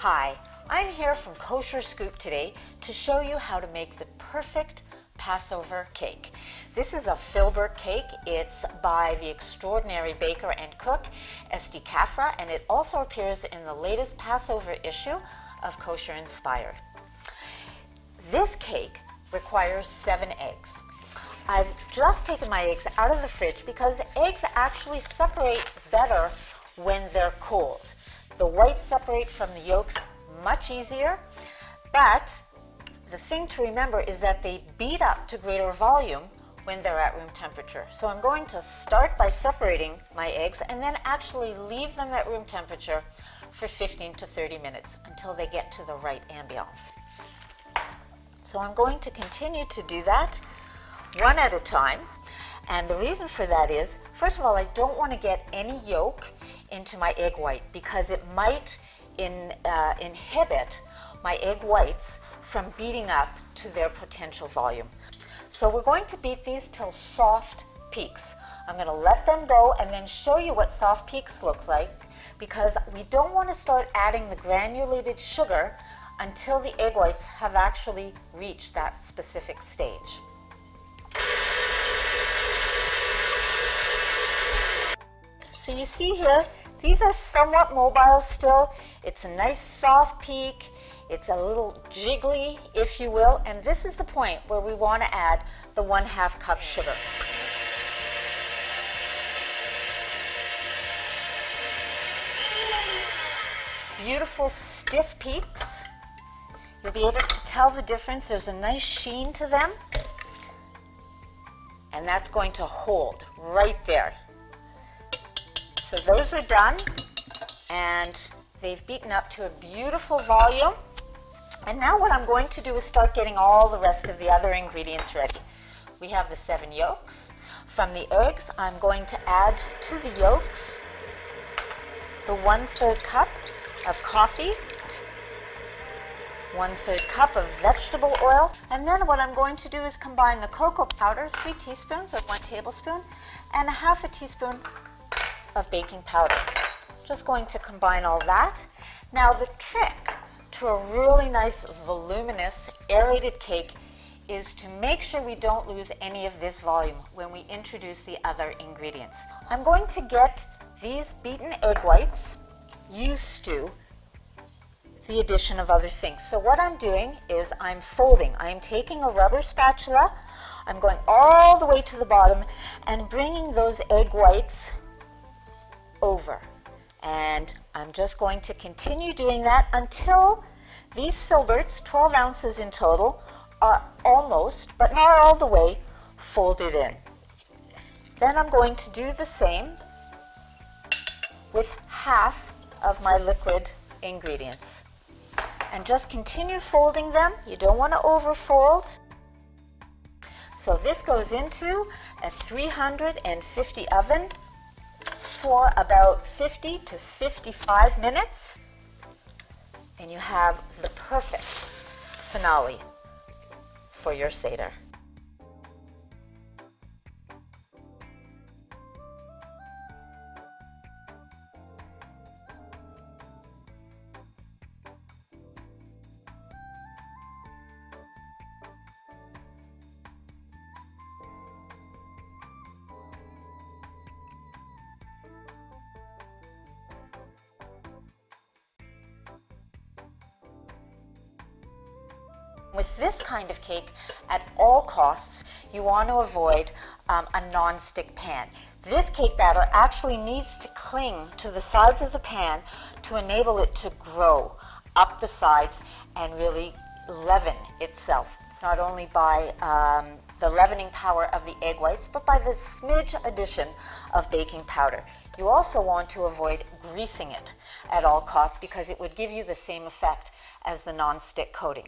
Hi, I'm here from Kosher Scoop today to show you how to make the perfect Passover cake. This is a filbert cake. It's by the extraordinary baker and cook, Esti Kafra, and it also appears in the latest Passover issue of Kosher Inspired. This cake requires 7 eggs. I've just taken my eggs out of the fridge because eggs actually separate better when they're cold. The whites separate from the yolks much easier, but the thing to remember is that they beat up to greater volume when they're at room temperature. So I'm going to start by separating my eggs and then actually leave them at room temperature for 15 to 30 minutes until they get to the right ambiance. So I'm going to continue to do that one at a time. And the reason for that is, first of all, I don't want to get any yolk into my egg white because it might inhibit my egg whites from beating up to their potential volume. So we're going to beat these till soft peaks. I'm going to let them go and then show you what soft peaks look like, because we don't want to start adding the granulated sugar until the egg whites have actually reached that specific stage. So you see here, these are somewhat mobile still. It's a nice soft peak. It's a little jiggly, if you will, and this is the point where we want to add the 1/2 cup sugar. Beautiful stiff peaks. You'll be able to tell the difference. There's a nice sheen to them, and that's going to hold right there. So those are done, and they've beaten up to a beautiful volume. And now what I'm going to do is start getting all the rest of the other ingredients ready. We have the 7 yolks. From the eggs, I'm going to add to the yolks the 1/3 cup of coffee, 1/3 cup of vegetable oil, and then what I'm going to do is combine the cocoa powder, 3 teaspoons or 1 tablespoon, and 1/2 teaspoon of baking powder. Just going to combine all that. Now the trick to a really nice, voluminous, aerated cake is to make sure we don't lose any of this volume when we introduce the other ingredients. I'm going to get these beaten egg whites used to the addition of other things. So what I'm doing is I'm folding. I'm taking a rubber spatula, I'm going all the way to the bottom and bringing those egg whites over. And I'm just going to continue doing that until these filberts, 12 ounces in total, are almost, but not all the way, folded in. Then I'm going to do the same with half of my liquid ingredients. And just continue folding them. You don't want to overfold. So this goes into a 350 oven for about 50 to 55 minutes, and you have the perfect finale for your Seder. With this kind of cake, at all costs, you want to avoid a non-stick pan. This cake batter actually needs to cling to the sides of the pan to enable it to grow up the sides and really leaven itself, not only by the leavening power of the egg whites, but by the smidge addition of baking powder. You also want to avoid greasing it at all costs because it would give you the same effect as the non-stick coating.